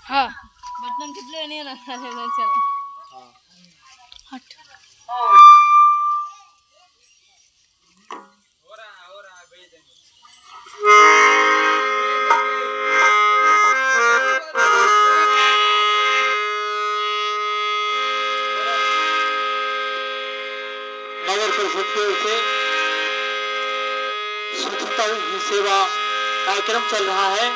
हाँ बटन टिपले नहीं ना चला हट नगर परिषद की ओर से स्वच्छता ही सेवा कार्यक्रम चल रहा है।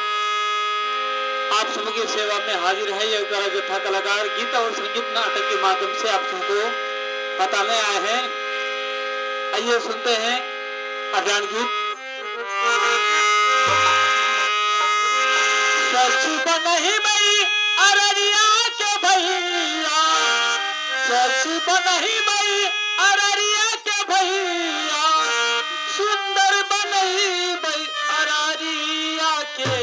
आप सभी की सेवा में हाजिर है यह कला जत्था कलाकार गीत और संगीत नाटक के माध्यम से आप सबको बताने आए हैं। आइए सुनते हैं अभियान गीत। स्वच्छ बनहि मई अररिया के भैया, स्वच्छ बनहि मई अररिया के भैया, सुंदर बनहि मई अररिया के